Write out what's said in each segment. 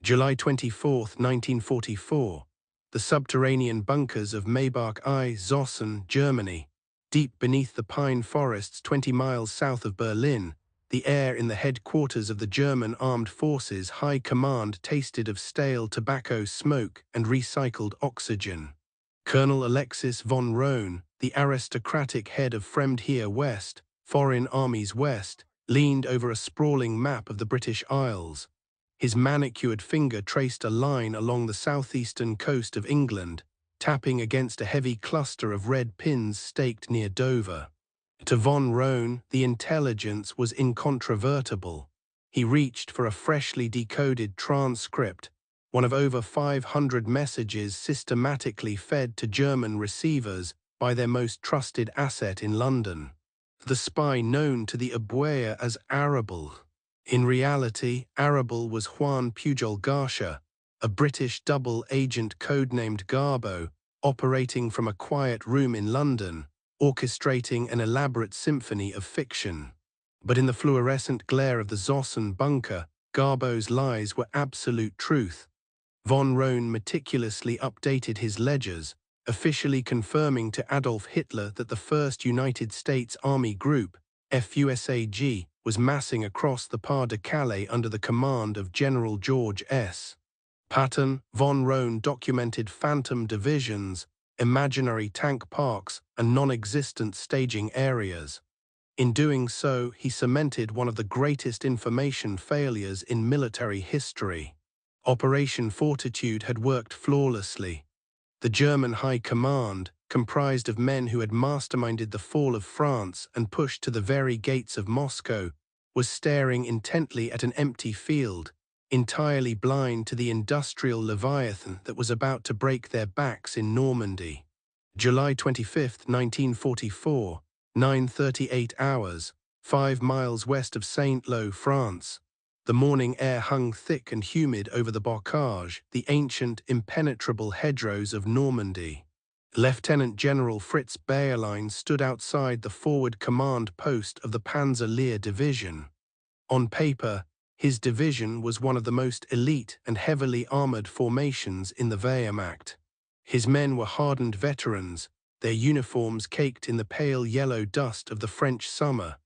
July 24, 1944. The subterranean bunkers of Maybach-I-Zossen, Germany. Deep beneath the pine forests 20 miles south of Berlin, the air in the headquarters of the German Armed Forces High Command tasted of stale tobacco smoke and recycled oxygen. Colonel Alexis von Rohn, the aristocratic head of Fremdheer West, Foreign Armies West, leaned over a sprawling map of the British Isles. His manicured finger traced a line along the southeastern coast of England, tapping against a heavy cluster of red pins staked near Dover. To von Rohn, the intelligence was incontrovertible. He reached for a freshly decoded transcript, one of over 500 messages systematically fed to German receivers by their most trusted asset in London, the spy known to the Abwehr as Arable. In reality, Arable was Juan Pujol Garcia, a British double agent codenamed Garbo, operating from a quiet room in London, orchestrating an elaborate symphony of fiction. But in the fluorescent glare of the Zossen bunker, Garbo's lies were absolute truth. Von Rohn meticulously updated his ledgers, officially confirming to Adolf Hitler that the 1st United States Army Group, FUSAG, was massing across the Pas-de-Calais under the command of General George S. Patton. Von Rohn documented phantom divisions, imaginary tank parks, and non-existent staging areas. In doing so, he cemented one of the greatest information failures in military history. Operation Fortitude had worked flawlessly. The German High Command, comprised of men who had masterminded the fall of France and pushed to the very gates of Moscow, was staring intently at an empty field, entirely blind to the industrial leviathan that was about to break their backs in Normandy. July 25, 1944, 9:38 hours, 5 miles west of Saint-Lô, France. The morning air hung thick and humid over the bocage, the ancient, impenetrable hedgerows of Normandy. Lieutenant General Fritz Bayerlein stood outside the forward command post of the Panzer Lehr division. On paper, his division was one of the most elite and heavily armored formations in the Wehrmacht. His men were hardened veterans, their uniforms caked in the pale yellow dust of the French summer.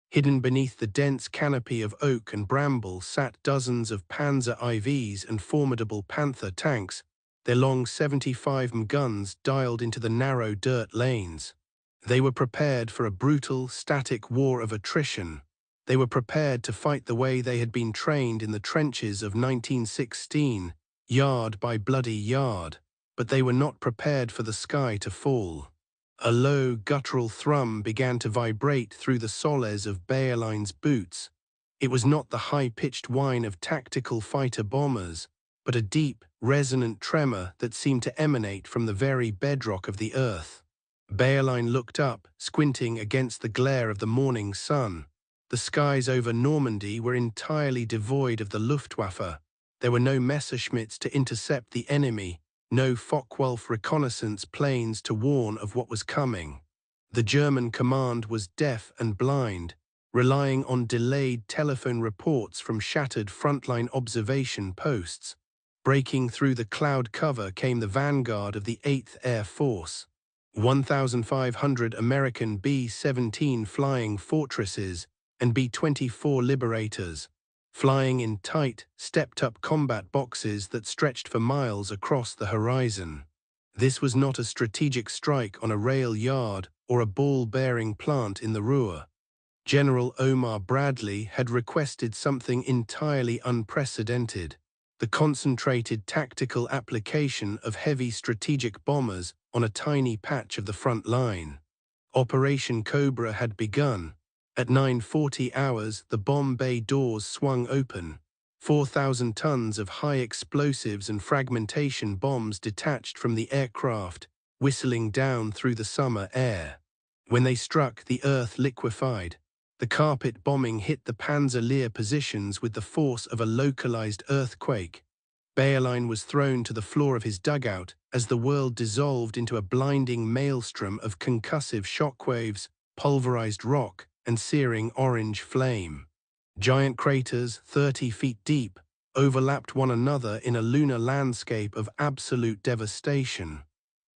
Hidden beneath the dense canopy of oak and bramble sat dozens of Panzer IVs and formidable Panther tanks, their long 75 guns dialed into the narrow dirt lanes. They were prepared for a brutal, static war of attrition. They were prepared to fight the way they had been trained in the trenches of 1916, yard by bloody yard, but they were not prepared for the sky to fall. A low, guttural thrum began to vibrate through the soles of Bayerlein's boots. It was not the high-pitched whine of tactical fighter-bombers, but a deep, resonant tremor that seemed to emanate from the very bedrock of the earth. Bayerlein looked up, squinting against the glare of the morning sun. The skies over Normandy were entirely devoid of the Luftwaffe. There were no Messerschmitts to intercept the enemy, no Focke-Wulf reconnaissance planes to warn of what was coming. The German command was deaf and blind, relying on delayed telephone reports from shattered frontline observation posts. Breaking through the cloud cover came the vanguard of the 8th Air Force. 1,500 American B-17 Flying Fortresses and B-24 Liberators, flying in tight, stepped-up combat boxes that stretched for miles across the horizon. This was not a strategic strike on a rail yard or a ball-bearing plant in the Ruhr. General Omar Bradley had requested something entirely unprecedented: the concentrated tactical application of heavy strategic bombers on a tiny patch of the front line. Operation Cobra had begun. At 9:40 hours, the bomb bay doors swung open. 4,000 tons of high explosives and fragmentation bombs detached from the aircraft, whistling down through the summer air. When they struck, the earth liquefied. The carpet bombing hit the Panzer Lehr positions with the force of a localized earthquake. Bayerlein was thrown to the floor of his dugout as the world dissolved into a blinding maelstrom of concussive shockwaves, pulverized rock, and searing orange flame. Giant craters, 30 feet deep, overlapped one another in a lunar landscape of absolute devastation.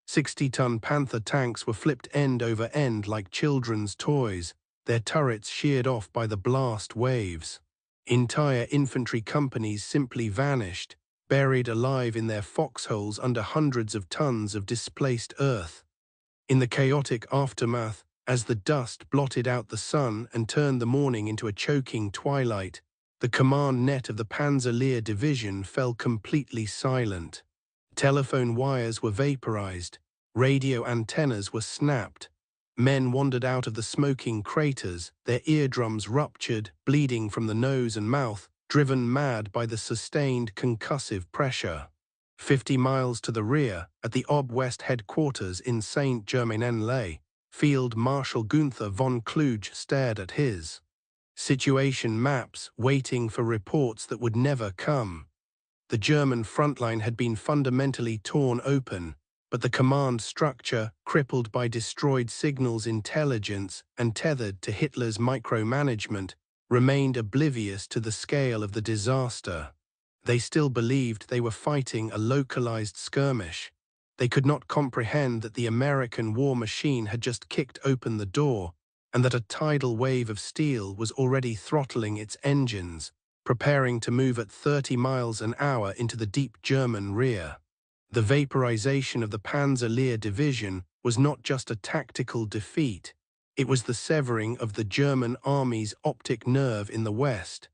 60-ton Panther tanks were flipped end over end like children's toys, their turrets sheared off by the blast waves. Entire infantry companies simply vanished, buried alive in their foxholes under hundreds of tons of displaced earth. In the chaotic aftermath, as the dust blotted out the sun and turned the morning into a choking twilight, the command net of the Panzer Lehr division fell completely silent. Telephone wires were vaporized, radio antennas were snapped. Men wandered out of the smoking craters, their eardrums ruptured, bleeding from the nose and mouth, driven mad by the sustained concussive pressure. 50 miles to the rear, at the Ob West headquarters in Saint-Germain-en-Laye, Field Marshal Gunther von Kluge stared at his situation maps, waiting for reports that would never come. The German front line had been fundamentally torn open, but the command structure, crippled by destroyed signals intelligence and tethered to Hitler's micromanagement, remained oblivious to the scale of the disaster. They still believed they were fighting a localized skirmish. They could not comprehend that the American war machine had just kicked open the door, and that a tidal wave of steel was already throttling its engines, preparing to move at 30 miles an hour into the deep German rear. The vaporization of the Panzer Lehr division was not just a tactical defeat, it was the severing of the German army's optic nerve in the west.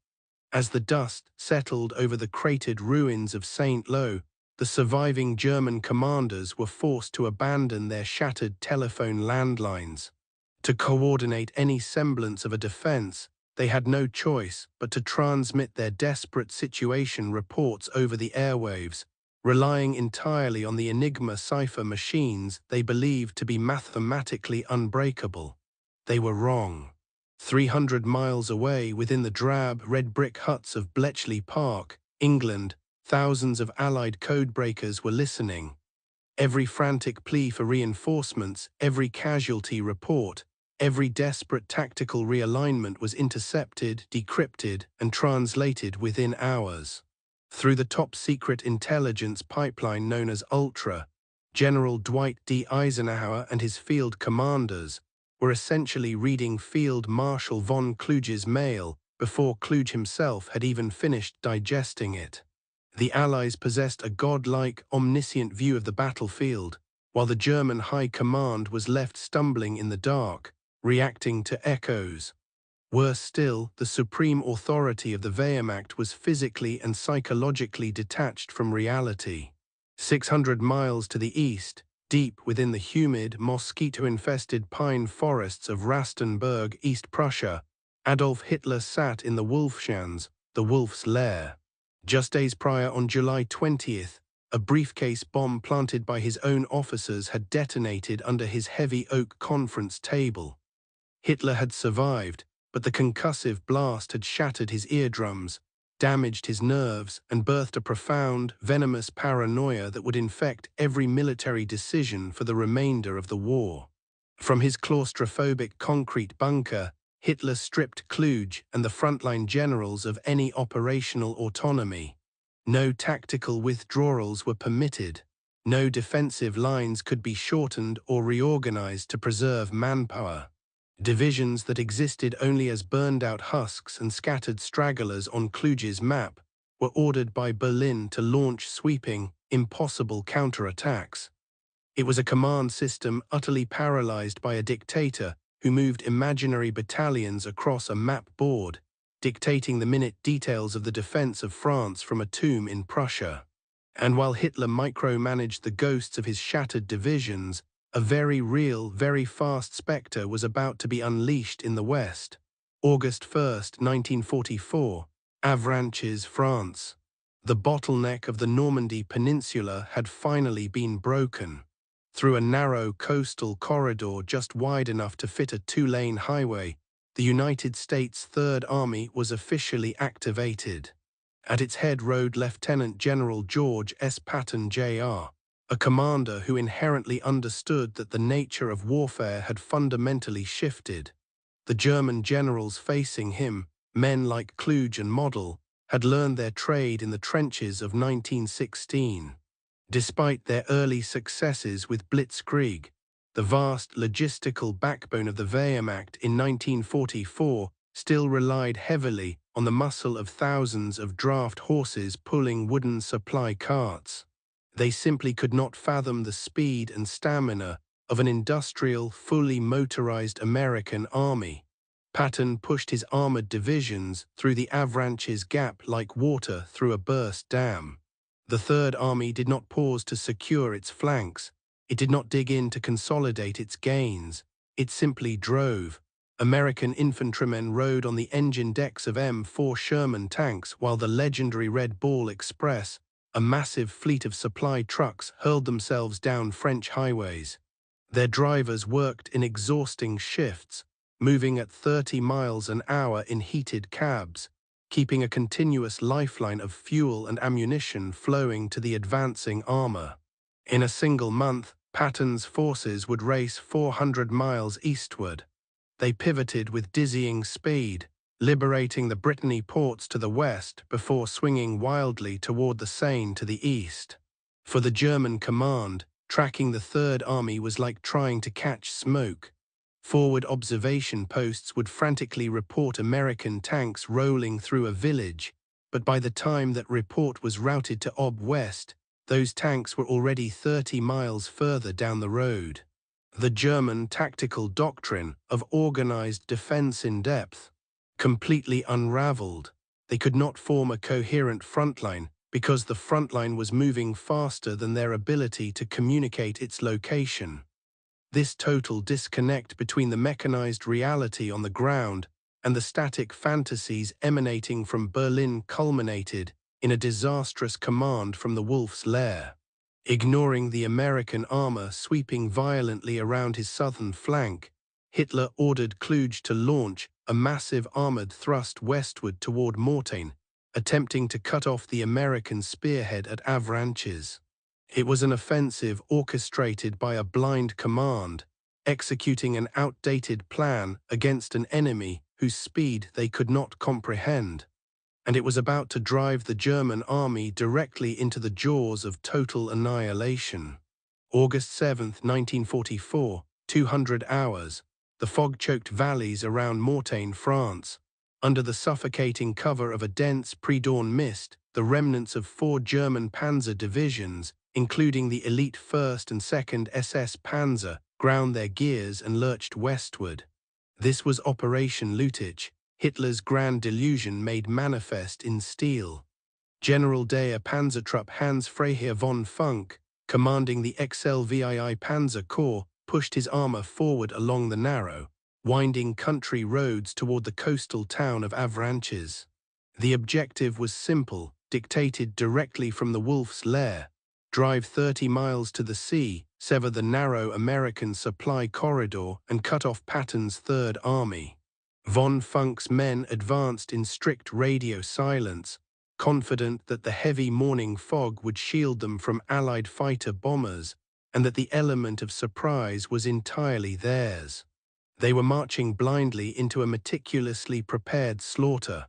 As the dust settled over the cratered ruins of Saint-Lô, the surviving German commanders were forced to abandon their shattered telephone landlines. To coordinate any semblance of a defense, they had no choice but to transmit their desperate situation reports over the airwaves, relying entirely on the Enigma cipher machines they believed to be mathematically unbreakable. They were wrong. 300 miles away, within the drab, red brick huts of Bletchley Park, England, thousands of Allied codebreakers were listening. Every frantic plea for reinforcements, every casualty report, every desperate tactical realignment was intercepted, decrypted, and translated within hours. Through the top-secret intelligence pipeline known as Ultra, General Dwight D. Eisenhower and his field commanders were essentially reading Field Marshal von Kluge's mail before Kluge himself had even finished digesting it. The Allies possessed a godlike, omniscient view of the battlefield, while the German High Command was left stumbling in the dark, reacting to echoes. Worse still, the supreme authority of the Wehrmacht was physically and psychologically detached from reality. 600 miles to the east, deep within the humid, mosquito-infested pine forests of Rastenburg, East Prussia, Adolf Hitler sat in the Wolfschanz, the Wolf's Lair. Just days prior, on July 20th, a briefcase bomb planted by his own officers had detonated under his heavy oak conference table. Hitler had survived, but the concussive blast had shattered his eardrums, damaged his nerves, and birthed a profound, venomous paranoia that would infect every military decision for the remainder of the war. From his claustrophobic concrete bunker, Hitler stripped Kluge and the frontline generals of any operational autonomy. No tactical withdrawals were permitted. No defensive lines could be shortened or reorganized to preserve manpower. Divisions that existed only as burned-out husks and scattered stragglers on Kluge's map were ordered by Berlin to launch sweeping, impossible counterattacks. It was a command system utterly paralyzed by a dictator who moved imaginary battalions across a map board, dictating the minute details of the defense of France from a tomb in Prussia. And while Hitler micromanaged the ghosts of his shattered divisions, a very real, very fast spectre was about to be unleashed in the West. August 1st, 1944, Avranches, France. The bottleneck of the Normandy Peninsula had finally been broken. Through a narrow coastal corridor just wide enough to fit a two-lane highway, the United States Third Army was officially activated. At its head rode Lieutenant General George S. Patton, Jr., a commander who inherently understood that the nature of warfare had fundamentally shifted. The German generals facing him, men like Kluge and Model, had learned their trade in the trenches of 1916. Despite their early successes with Blitzkrieg, the vast logistical backbone of the Wehrmacht in 1944 still relied heavily on the muscle of thousands of draft horses pulling wooden supply carts. They simply could not fathom the speed and stamina of an industrial, fully motorized American army. Patton pushed his armored divisions through the Avranches Gap like water through a burst dam. The Third Army did not pause to secure its flanks. It did not dig in to consolidate its gains. It simply drove. American infantrymen rode on the engine decks of M4 Sherman tanks while the legendary Red Ball Express, a massive fleet of supply trucks, hurled themselves down French highways. Their drivers worked in exhausting shifts, moving at 30 miles an hour in heated cabs, keeping a continuous lifeline of fuel and ammunition flowing to the advancing armor. In a single month, Patton's forces would race 400 miles eastward. They pivoted with dizzying speed, liberating the Brittany ports to the west before swinging wildly toward the Seine to the east. For the German command, tracking the Third Army was like trying to catch smoke. Forward observation posts would frantically report American tanks rolling through a village, but by the time that report was routed to Ob West, those tanks were already 30 miles further down the road. The German tactical doctrine of organized defense in depth completely unraveled. They could not form a coherent frontline because the frontline was moving faster than their ability to communicate its location. This total disconnect between the mechanized reality on the ground and the static fantasies emanating from Berlin culminated in a disastrous command from the Wolf's Lair. Ignoring the American armor sweeping violently around his southern flank, Hitler ordered Kluge to launch a massive armored thrust westward toward Mortain, attempting to cut off the American spearhead at Avranches. It was an offensive orchestrated by a blind command, executing an outdated plan against an enemy whose speed they could not comprehend. And it was about to drive the German army directly into the jaws of total annihilation. August 7, 1944, 200 hours, the fog-choked valleys around Mortain, France. Under the suffocating cover of a dense pre-dawn mist, the remnants of 4 German panzer divisions, including the elite 1st and 2nd SS Panzer, ground their gears and lurched westward. This was Operation Lüttich, Hitler's grand delusion made manifest in steel. General der Panzertruppe Hans Freiherr von Funk, commanding the XLVII Panzer Corps, pushed his armor forward along the narrow, winding country roads toward the coastal town of Avranches. The objective was simple, dictated directly from the Wolf's Lair: drive 30 miles to the sea, sever the narrow American supply corridor, and cut off Patton's Third Army. Von Funk's men advanced in strict radio silence, confident that the heavy morning fog would shield them from Allied fighter bombers, and that the element of surprise was entirely theirs. They were marching blindly into a meticulously prepared slaughter.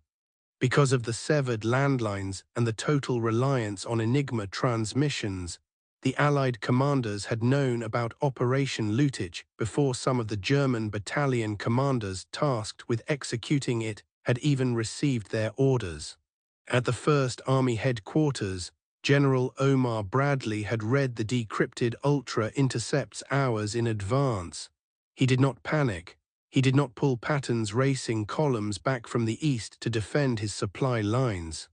Because of the severed landlines and the total reliance on Enigma transmissions, the Allied commanders had known about Operation Lüttich before some of the German battalion commanders tasked with executing it had even received their orders. At the First Army headquarters, General Omar Bradley had read the decrypted ultra-intercepts hours in advance. He did not panic. He did not pull Patton's racing columns back from the east to defend his supply lines.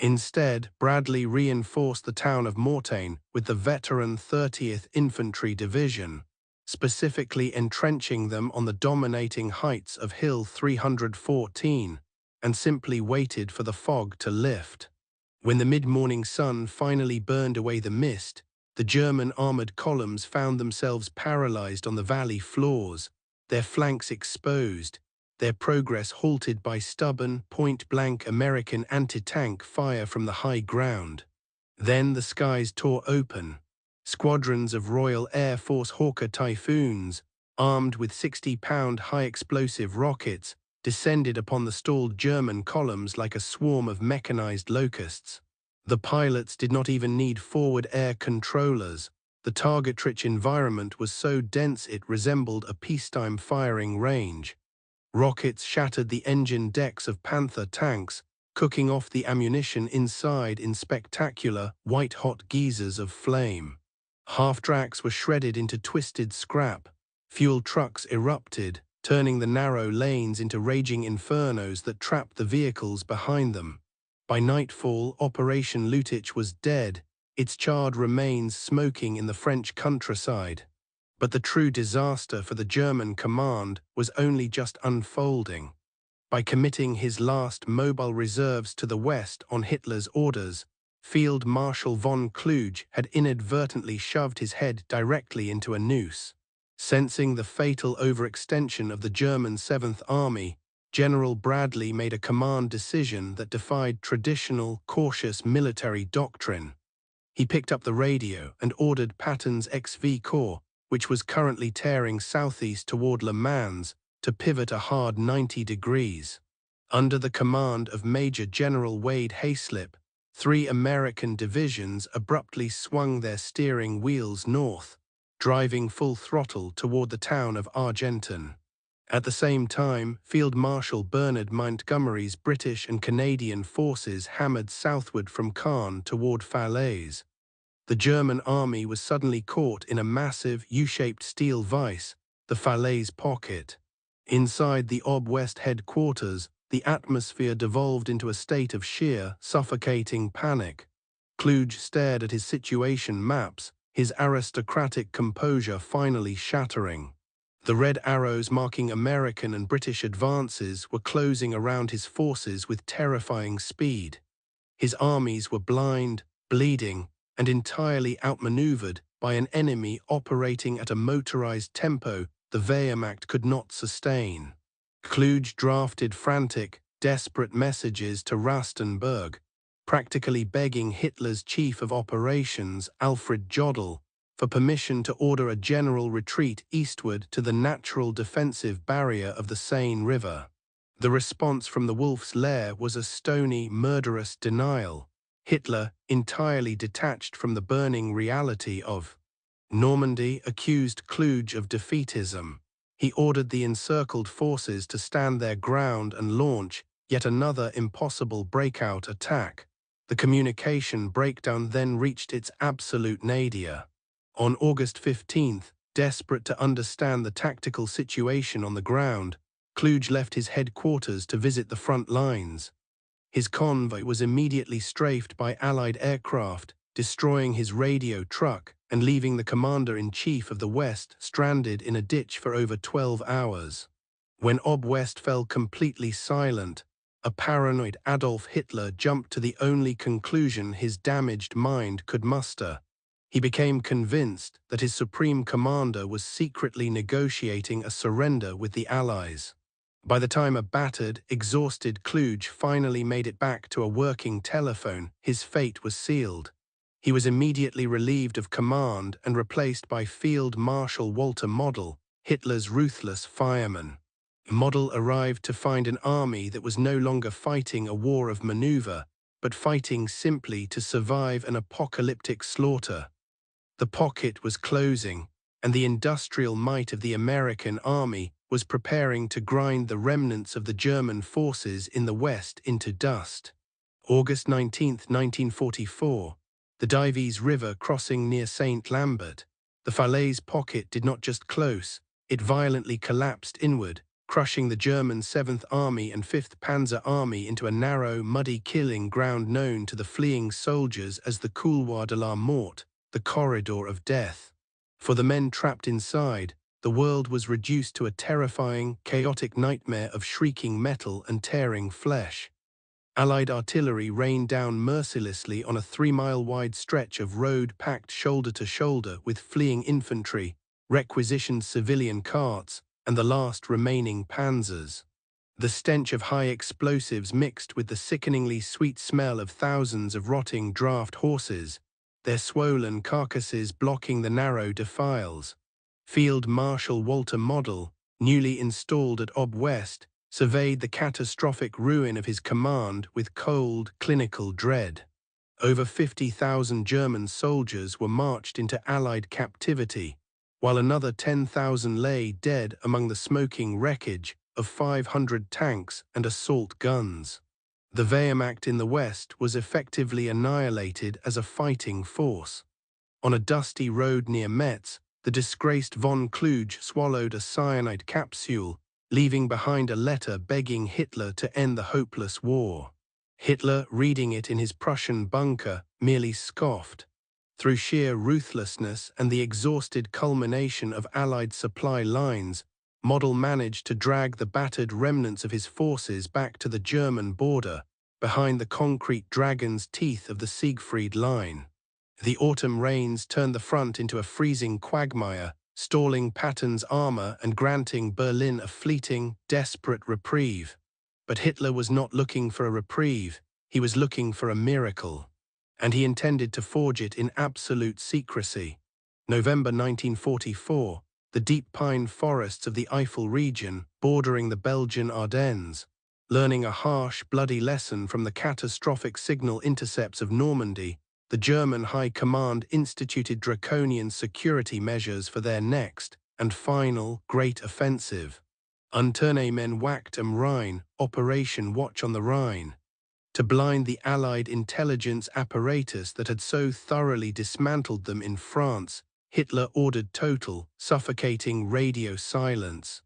Instead, Bradley reinforced the town of Mortain with the veteran 30th Infantry Division, specifically entrenching them on the dominating heights of Hill 314, and simply waited for the fog to lift. When the mid-morning sun finally burned away the mist, the German armored columns found themselves paralyzed on the valley floors, their flanks exposed, their progress halted by stubborn, point-blank American anti-tank fire from the high ground. Then the skies tore open. Squadrons of Royal Air Force Hawker Typhoons, armed with 60-pound high-explosive rockets, descended upon the stalled German columns like a swarm of mechanized locusts. The pilots did not even need forward air controllers. The target-rich environment was so dense it resembled a peacetime firing range. Rockets shattered the engine decks of Panther tanks, cooking off the ammunition inside in spectacular, white-hot geysers of flame. Half-tracks were shredded into twisted scrap. Fuel trucks erupted, turning the narrow lanes into raging infernos that trapped the vehicles behind them. By nightfall, Operation Lutich was dead, its charred remains smoking in the French countryside. But the true disaster for the German command was only just unfolding. By committing his last mobile reserves to the west on Hitler's orders, Field Marshal von Kluge had inadvertently shoved his head directly into a noose. Sensing the fatal overextension of the German 7th Army, General Bradley made a command decision that defied traditional, cautious military doctrine. He picked up the radio and ordered Patton's XV Corps, which was currently tearing southeast toward Le Mans, to pivot a hard 90 degrees. Under the command of Major General Wade Hayslip, 3 American divisions abruptly swung their steering wheels north, driving full throttle toward the town of Argenton. At the same time, Field Marshal Bernard Montgomery's British and Canadian forces hammered southward from Caen toward Falaise. The German army was suddenly caught in a massive, U-shaped steel vise, the Falaise Pocket. Inside the OB West headquarters, the atmosphere devolved into a state of sheer, suffocating panic. Kluge stared at his situation maps, his aristocratic composure finally shattering. The red arrows marking American and British advances were closing around his forces with terrifying speed. His armies were blind, bleeding, and entirely outmaneuvered by an enemy operating at a motorized tempo the Wehrmacht could not sustain. Kluge drafted frantic, desperate messages to Rastenburg, practically begging Hitler's chief of operations, Alfred Jodl, for permission to order a general retreat eastward to the natural defensive barrier of the Seine River. The response from the Wolf's Lair was a stony, murderous denial. Hitler, entirely detached from the burning reality of Normandy, accused Kluge of defeatism. He ordered the encircled forces to stand their ground and launch yet another impossible breakout attack. The communication breakdown then reached its absolute nadir. On August 15th, desperate to understand the tactical situation on the ground, Kluge left his headquarters to visit the front lines. His convoy was immediately strafed by Allied aircraft, destroying his radio truck and leaving the commander-in-chief of the West stranded in a ditch for over 12 hours. When OB West fell completely silent, a paranoid Adolf Hitler jumped to the only conclusion his damaged mind could muster. He became convinced that his supreme commander was secretly negotiating a surrender with the Allies. By the time a battered, exhausted Kluge finally made it back to a working telephone, his fate was sealed. He was immediately relieved of command and replaced by Field Marshal Walter Model, Hitler's ruthless fireman. Model arrived to find an army that was no longer fighting a war of maneuver, but fighting simply to survive an apocalyptic slaughter. The pocket was closing, and the industrial might of the American army was preparing to grind the remnants of the German forces in the West into dust. August 19, 1944, the Dives River crossing near St. Lambert, the Falaise Pocket did not just close, it violently collapsed inward, crushing the German 7th Army and 5th Panzer Army into a narrow, muddy killing ground known to the fleeing soldiers as the Couloir de la Mort, the corridor of death. For the men trapped inside, the world was reduced to a terrifying, chaotic nightmare of shrieking metal and tearing flesh. Allied artillery rained down mercilessly on a 3-mile-wide stretch of road packed shoulder to shoulder with fleeing infantry, requisitioned civilian carts, and the last remaining panzers. The stench of high explosives mixed with the sickeningly sweet smell of thousands of rotting draft horses, their swollen carcasses blocking the narrow defiles. Field Marshal Walter Model, newly installed at OB West, surveyed the catastrophic ruin of his command with cold, clinical dread. Over 50,000 German soldiers were marched into Allied captivity, while another 10,000 lay dead among the smoking wreckage of 500 tanks and assault guns. The Wehrmacht in the west was effectively annihilated as a fighting force. On a dusty road near Metz, the disgraced von Kluge swallowed a cyanide capsule, leaving behind a letter begging Hitler to end the hopeless war. Hitler, reading it in his Prussian bunker, merely scoffed. Through sheer ruthlessness and the exhausted culmination of Allied supply lines, Model managed to drag the battered remnants of his forces back to the German border, behind the concrete dragon's teeth of the Siegfried Line. The autumn rains turned the front into a freezing quagmire, stalling Patton's armor and granting Berlin a fleeting, desperate reprieve. But Hitler was not looking for a reprieve, he was looking for a miracle. And he intended to forge it in absolute secrecy. November 1944, the deep pine forests of the Eifel region, bordering the Belgian Ardennes. Learning a harsh, bloody lesson from the catastrophic signal intercepts of Normandy, the German High Command instituted draconian security measures for their next and final great offensive. Unternehmen Wacht am Rhein, Operation Watch on the Rhine. To blind the Allied intelligence apparatus that had so thoroughly dismantled them in France, Hitler ordered total, suffocating radio silence.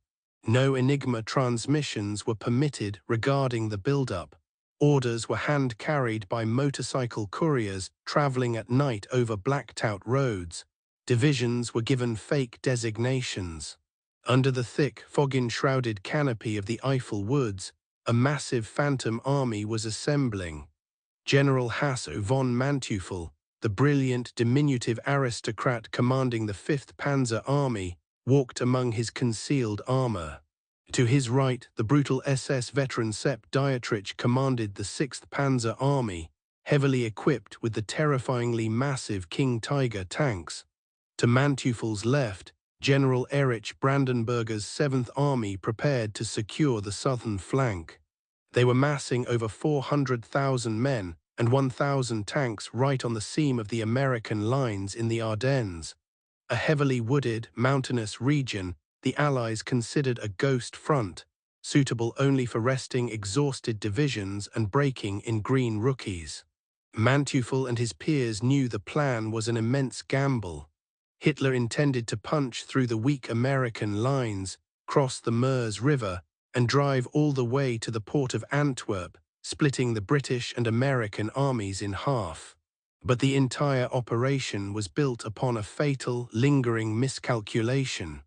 No Enigma transmissions were permitted regarding the build-up. Orders were hand-carried by motorcycle couriers traveling at night over blacked-out roads. Divisions were given fake designations. Under the thick, fog-enshrouded canopy of the Eifel woods, a massive phantom army was assembling. General Hasso von Manteuffel, the brilliant, diminutive aristocrat commanding the 5th Panzer Army, walked among his concealed armor. To his right, the brutal SS veteran Sepp Dietrich commanded the 6th Panzer Army, heavily equipped with the terrifyingly massive King Tiger tanks. To Manteuffel's left, General Erich Brandenberger's 7th Army prepared to secure the southern flank. They were massing over 400,000 men and 1,000 tanks right on the seam of the American lines in the Ardennes. A heavily wooded, mountainous region the Allies considered a ghost front, suitable only for resting exhausted divisions and breaking in green rookies. Manteuffel and his peers knew the plan was an immense gamble. Hitler intended to punch through the weak American lines, cross the Meuse River, and drive all the way to the port of Antwerp, splitting the British and American armies in half. But the entire operation was built upon a fatal, lingering miscalculation.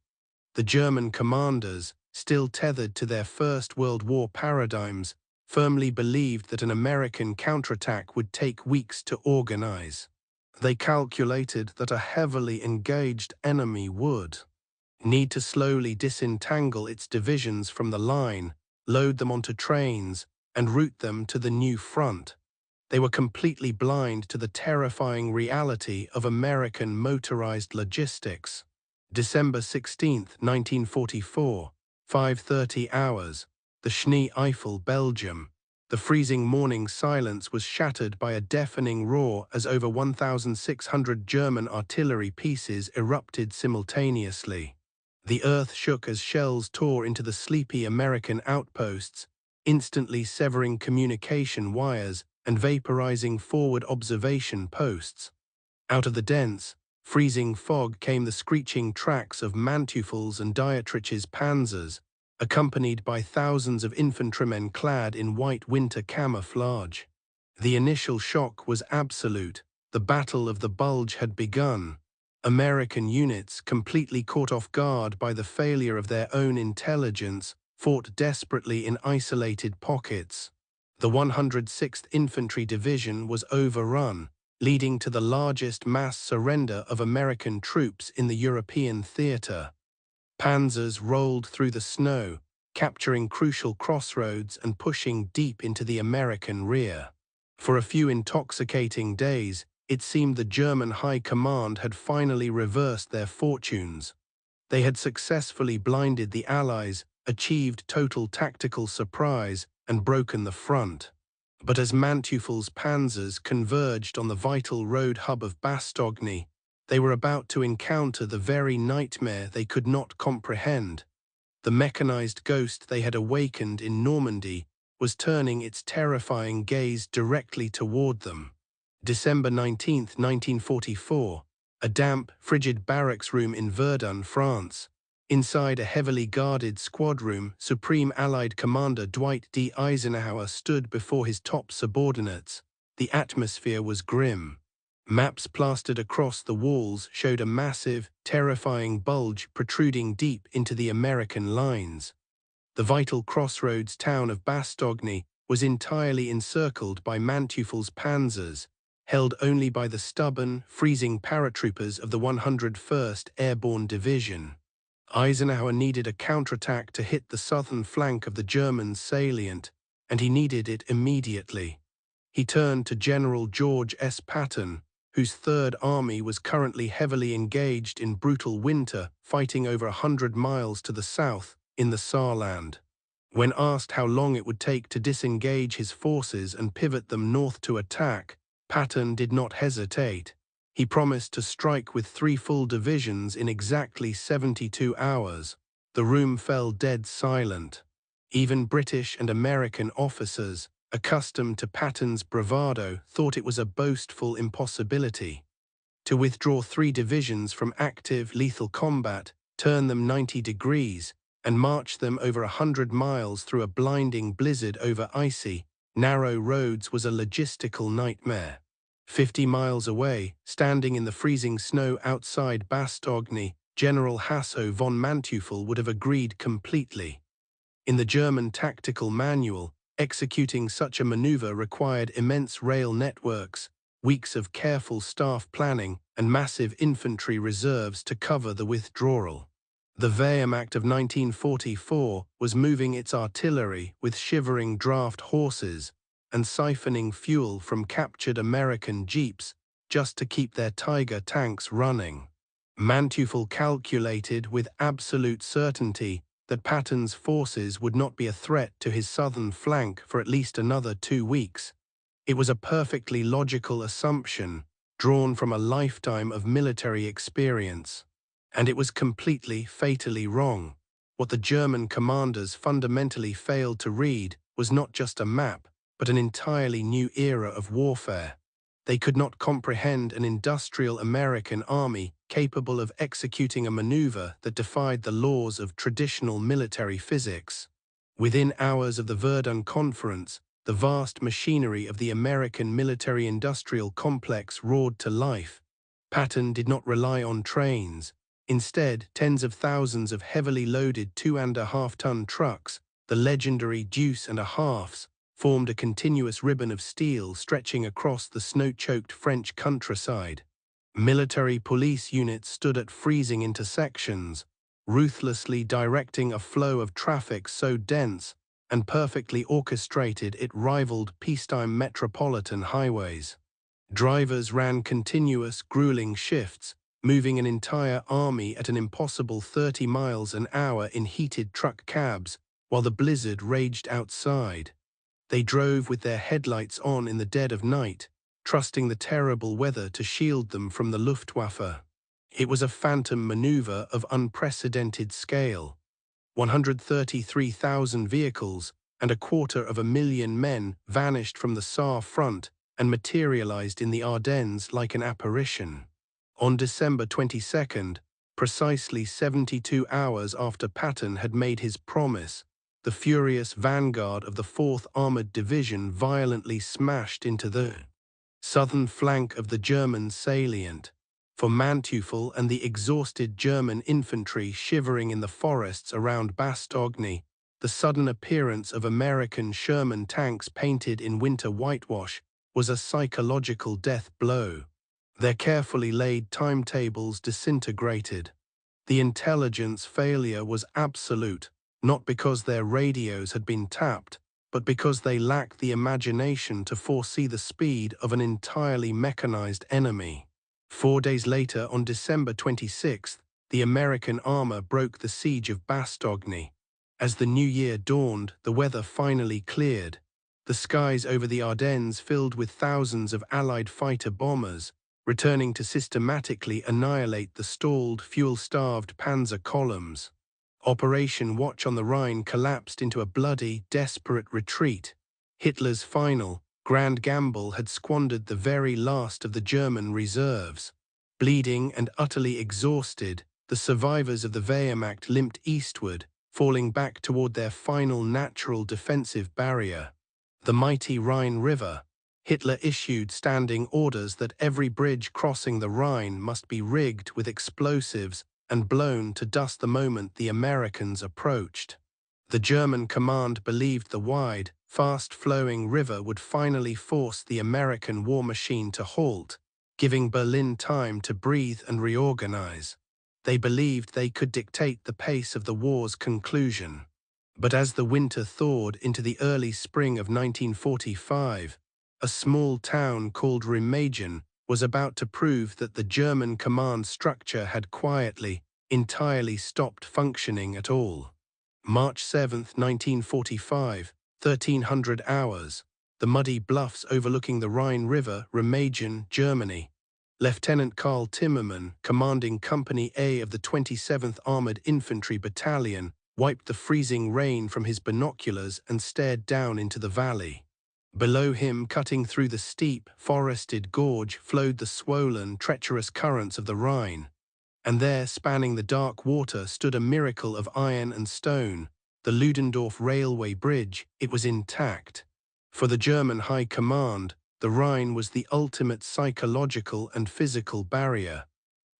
The German commanders, still tethered to their First World War paradigms, firmly believed that an American counterattack would take weeks to organize. They calculated that a heavily engaged enemy would need to slowly disentangle its divisions from the line, load them onto trains, and route them to the new front. They were completely blind to the terrifying reality of American motorized logistics. December 16, 1944, 5:30 hours, the Schnee Eifel, Belgium. The freezing morning silence was shattered by a deafening roar as over 1,600 German artillery pieces erupted simultaneously. The earth shook as shells tore into the sleepy American outposts, instantly severing communication wires and vaporizing forward observation posts. Out of the dense, freezing fog came the screeching tracks of Manteuffel's and Dietrich's panzers, accompanied by thousands of infantrymen clad in white winter camouflage. The initial shock was absolute. The Battle of the Bulge had begun. American units, completely caught off guard by the failure of their own intelligence, fought desperately in isolated pockets. The 106th Infantry Division was overrun, leading to the largest mass surrender of American troops in the European theater. Panzers rolled through the snow, capturing crucial crossroads and pushing deep into the American rear. For a few intoxicating days, it seemed the German High Command had finally reversed their fortunes. They had successfully blinded the Allies, achieved total tactical surprise, and broken the front. But as Manteuffel's panzers converged on the vital road hub of Bastogne, they were about to encounter the very nightmare they could not comprehend. The mechanized ghost they had awakened in Normandy was turning its terrifying gaze directly toward them. December 19, 1944, a damp, frigid barracks room in Verdun, France. Inside a heavily guarded squad room, Supreme Allied Commander Dwight D. Eisenhower stood before his top subordinates. The atmosphere was grim. Maps plastered across the walls showed a massive, terrifying bulge protruding deep into the American lines. The vital crossroads town of Bastogne was entirely encircled by Manteuffel's panzers, held only by the stubborn, freezing paratroopers of the 101st Airborne Division. Eisenhower needed a counterattack to hit the southern flank of the German salient, and he needed it immediately. He turned to General George S. Patton, whose Third Army was currently heavily engaged in brutal winter, fighting over 100 miles to the south, in the Saarland. When asked how long it would take to disengage his forces and pivot them north to attack, Patton did not hesitate. He promised to strike with 3 full divisions in exactly 72 hours. The room fell dead silent. Even British and American officers, accustomed to Patton's bravado, thought it was a boastful impossibility. To withdraw 3 divisions from active, lethal combat, turn them 90 degrees, and march them over 100 miles through a blinding blizzard over icy, narrow roads was a logistical nightmare. 50 miles away, standing in the freezing snow outside Bastogne, General Hasso von Manteuffel would have agreed completely. In the German tactical manual, executing such a maneuver required immense rail networks, weeks of careful staff planning, and massive infantry reserves to cover the withdrawal. The Wehrmacht of 1944 was moving its artillery with shivering draft horses and siphoning fuel from captured American jeeps just to keep their Tiger tanks running. Manteuffel calculated with absolute certainty that Patton's forces would not be a threat to his southern flank for at least another 2 weeks. It was a perfectly logical assumption, drawn from a lifetime of military experience. And it was completely, fatally wrong. What the German commanders fundamentally failed to read was not just a map, but an entirely new era of warfare. They could not comprehend an industrial American army capable of executing a maneuver that defied the laws of traditional military physics. Within hours of the Verdun Conference, the vast machinery of the American military-industrial complex roared to life. Patton did not rely on trains. Instead, tens of thousands of heavily loaded 2.5-ton trucks, the legendary Deuce and a Halves, formed a continuous ribbon of steel stretching across the snow-choked French countryside. Military police units stood at freezing intersections, ruthlessly directing a flow of traffic so dense and perfectly orchestrated it rivaled peacetime metropolitan highways. Drivers ran continuous, grueling shifts, moving an entire army at an impossible 30 miles an hour in heated truck cabs, while the blizzard raged outside. They drove with their headlights on in the dead of night, trusting the terrible weather to shield them from the Luftwaffe. It was a phantom maneuver of unprecedented scale. 133,000 vehicles and 250,000 men vanished from the Saar front and materialized in the Ardennes like an apparition. On December 22nd, precisely 72 hours after Patton had made his promise, the furious vanguard of the 4th Armored Division violently smashed into the southern flank of the German salient. For Manteuffel and the exhausted German infantry shivering in the forests around Bastogne, the sudden appearance of American Sherman tanks painted in winter whitewash was a psychological death blow. Their carefully laid timetables disintegrated. The intelligence failure was absolute, not because their radios had been tapped, but because they lacked the imagination to foresee the speed of an entirely mechanized enemy. 4 days later, on December 26th, the American armor broke the siege of Bastogne. As the new year dawned, the weather finally cleared. The skies over the Ardennes filled with thousands of Allied fighter bombers, returning to systematically annihilate the stalled, fuel-starved panzer columns. Operation Watch on the Rhine collapsed into a bloody, desperate retreat. Hitler's final, grand gamble had squandered the very last of the German reserves. Bleeding and utterly exhausted, the survivors of the Wehrmacht limped eastward, falling back toward their final natural defensive barrier, the mighty Rhine River. Hitler issued standing orders that every bridge crossing the Rhine must be rigged with explosives and blown to dust the moment the Americans approached. The German command believed the wide, fast-flowing river would finally force the American war machine to halt, giving Berlin time to breathe and reorganize. They believed they could dictate the pace of the war's conclusion. But as the winter thawed into the early spring of 1945, a small town called Remagen was about to prove that the German command structure had quietly, entirely stopped functioning at all. March 7, 1945, 1300 hours, the muddy bluffs overlooking the Rhine River, Remagen, Germany. Lieutenant Karl Timmermann, commanding Company A of the 27th Armored Infantry Battalion, wiped the freezing rain from his binoculars and stared down into the valley. Below him, cutting through the steep, forested gorge, flowed the swollen, treacherous currents of the Rhine. And there, spanning the dark water, stood a miracle of iron and stone, the Ludendorff Railway Bridge. It was intact. For the German High Command, the Rhine was the ultimate psychological and physical barrier.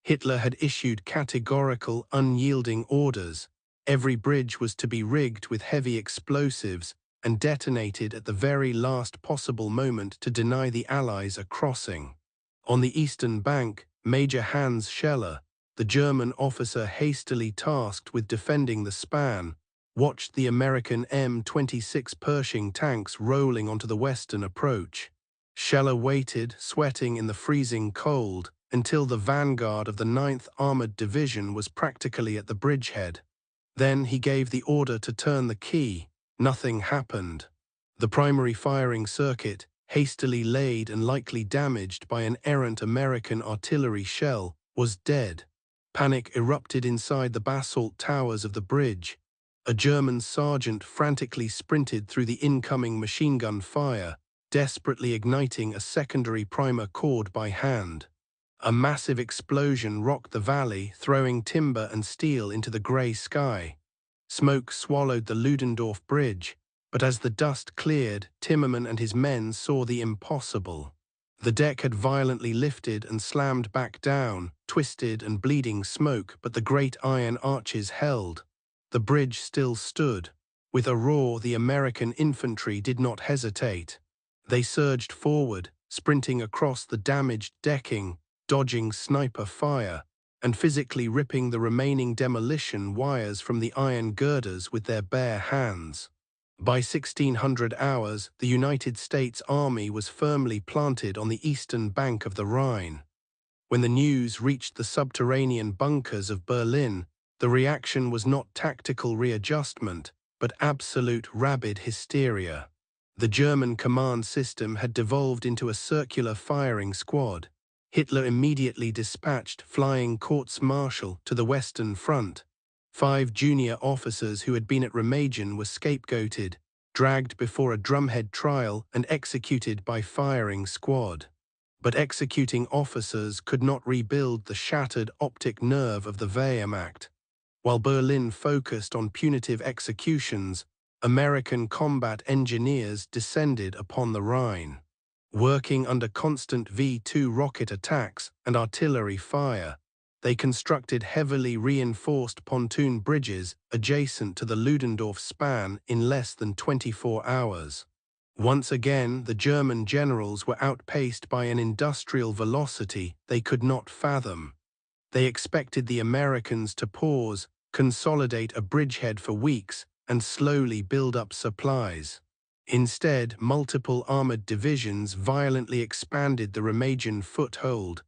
Hitler had issued categorical, unyielding orders. Every bridge was to be rigged with heavy explosives and detonated at the very last possible moment to deny the Allies a crossing. On the eastern bank, Major Hans Scheller, the German officer hastily tasked with defending the span, watched the American M-26 Pershing tanks rolling onto the western approach. Scheller waited, sweating in the freezing cold, until the vanguard of the 9th Armored Division was practically at the bridgehead. Then he gave the order to turn the key. Nothing happened. The primary firing circuit, hastily laid and likely damaged by an errant American artillery shell, was dead. Panic erupted inside the basalt towers of the bridge. A German sergeant frantically sprinted through the incoming machine gun fire, desperately igniting a secondary primer cord by hand. A massive explosion rocked the valley, throwing timber and steel into the grey sky. Smoke swallowed the Ludendorff Bridge, but as the dust cleared, Timmermann and his men saw the impossible. The deck had violently lifted and slammed back down, twisted and bleeding smoke, but the great iron arches held. The bridge still stood. With a roar, the American infantry did not hesitate. They surged forward, sprinting across the damaged decking, dodging sniper fire, and physically ripping the remaining demolition wires from the iron girders with their bare hands. By 1600 hours, the United States Army was firmly planted on the eastern bank of the Rhine. When the news reached the subterranean bunkers of Berlin, the reaction was not tactical readjustment, but absolute rabid hysteria. The German command system had devolved into a circular firing squad. Hitler immediately dispatched flying courts-martial to the Western Front. 5 junior officers who had been at Remagen were scapegoated, dragged before a drumhead trial and executed by firing squad. But executing officers could not rebuild the shattered optic nerve of the Wehrmacht. While Berlin focused on punitive executions, American combat engineers descended upon the Rhine. Working under constant V-2 rocket attacks and artillery fire, they constructed heavily reinforced pontoon bridges adjacent to the Ludendorff span in less than 24 hours. Once again, the German generals were outpaced by an industrial velocity they could not fathom. They expected the Americans to pause, consolidate a bridgehead for weeks, and slowly build up supplies. Instead, multiple armored divisions violently expanded the Remagen foothold,